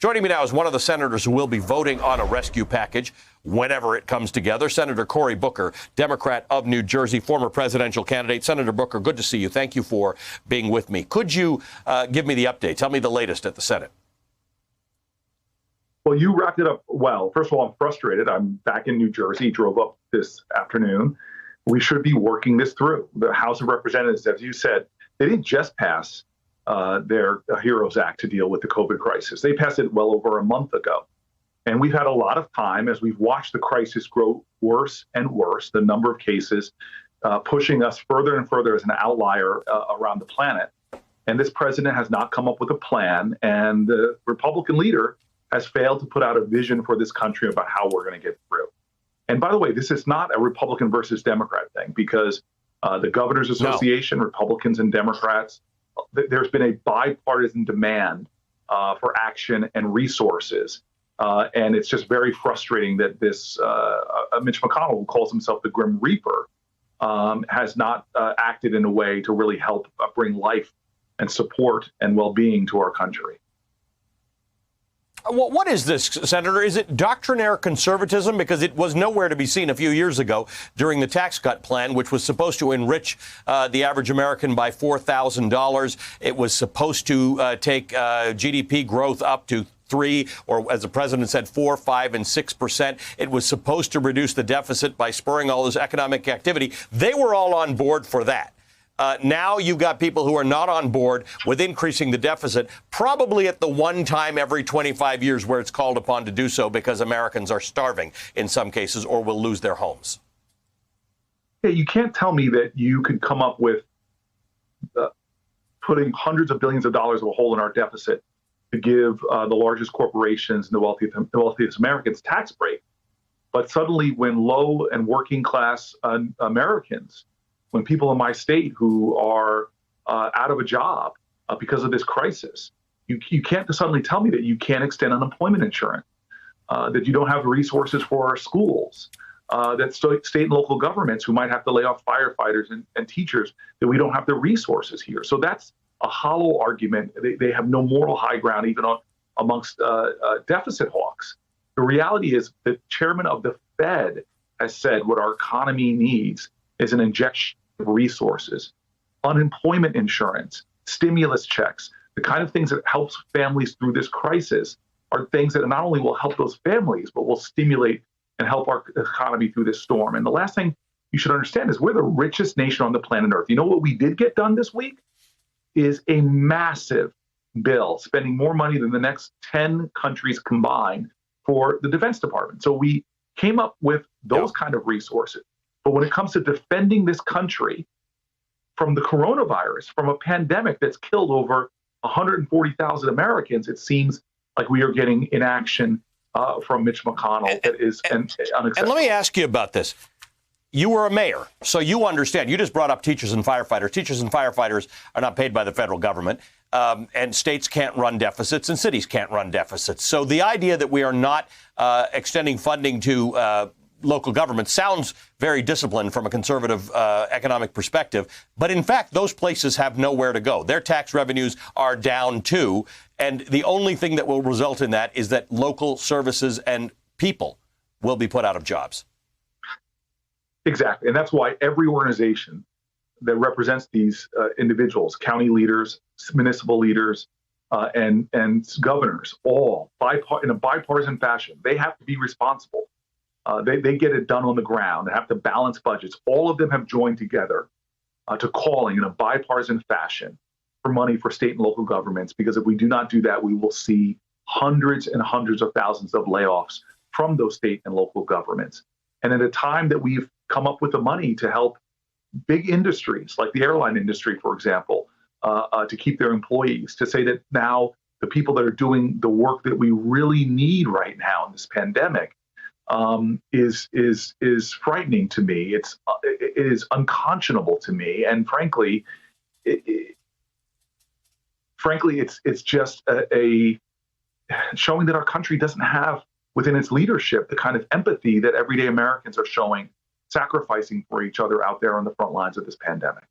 Joining me now is one of the senators who will be voting on a rescue package whenever it comes together, Senator Cory Booker, Democrat of New Jersey, former presidential candidate. Senator Booker, good to see you. Thank you for being with me. Could you give me the update? Tell me the latest at the Senate. Well, you wrapped it up well. First of all, I'm frustrated. I'm back in New Jersey, drove up this afternoon. We should be working this through. The House of Representatives, as you said, they didn't just pass their HEROES Act to deal with the COVID crisis. They passed it well over a month ago. And we've had a lot of time as we've watched the crisis grow worse and worse, the number of cases pushing us further and further as an outlier around the planet. And this president has not come up with a plan. And the Republican leader has failed to put out a vision for this country about how we're going to get through. And by the way, this is not a Republican versus Democrat thing, because the Governors Association, Republicans and Democrats, there's been a bipartisan demand for action and resources. And it's just very frustrating that this Mitch McConnell, who calls himself the Grim Reaper, has not acted in a way to really help bring life and support and well-being to our country. Well, what is this, Senator? Is it doctrinaire conservatism? Because it was nowhere to be seen a few years ago during the tax cut plan, which was supposed to enrich the average American by $4,000. It was supposed to take GDP growth up to 3, or as the president said, 4, 5, and 6%. It was supposed to reduce the deficit by spurring all this economic activity. They were all on board for that. Now you've got people who are not on board with increasing the deficit, probably at the one time every 25 years where it's called upon to do so because Americans are starving in some cases or will lose their homes. Yeah, you can't tell me that you could come up with putting hundreds of billions of dollars of a hole in our deficit to give the largest corporations and the wealthiest Americans tax break. But suddenly when low and working class Americans, when people in my state who are out of a job because of this crisis, you can't suddenly tell me that you can't extend unemployment insurance, that you don't have the resources for our schools, that state and local governments who might have to lay off firefighters and teachers, that we don't have the resources here. So that's a hollow argument. They have no moral high ground even amongst deficit hawks. The reality is the chairman of the Fed has said what our economy needs is an injection of resources, unemployment insurance, stimulus checks, the kind of things that helps families through this crisis are things that not only will help those families, but will stimulate and help our economy through this storm. And the last thing you should understand is we're the richest nation on the planet Earth. You know what we did get done this week is a massive bill, spending more money than the next 10 countries combined for the Defense Department. So we came up with those kind of resources. But when it comes to defending this country from the coronavirus, from a pandemic that's killed over 140,000 Americans, it seems like we are getting inaction from Mitch McConnell that is unacceptable. And let me ask you about this. You were a mayor, so you understand. You just brought up teachers and firefighters. Teachers and firefighters are not paid by the federal government, and states can't run deficits and cities can't run deficits. So the idea that we are not extending funding to local government sounds very disciplined from a conservative economic perspective. But in fact, those places have nowhere to go. Their tax revenues are down, too. And the only thing that will result in that is that local services and people will be put out of jobs. Exactly. And that's why every organization that represents these individuals, county leaders, municipal leaders, and governors, all in a bipartisan fashion, they have to be responsible. They get it done on the ground. They have to balance budgets. All of them have joined together to calling in a bipartisan fashion for money for state and local governments, because if we do not do that, we will see hundreds and hundreds of thousands of layoffs from those state and local governments. And at a time that we've come up with the money to help big industries like the airline industry, for example, to keep their employees, to say that now the people that are doing the work that we really need right now in this pandemic is frightening to me. It is unconscionable to me, and frankly, it's just a showing that our country doesn't have within its leadership the kind of empathy that everyday Americans are showing, sacrificing for each other out there on the front lines of this pandemic.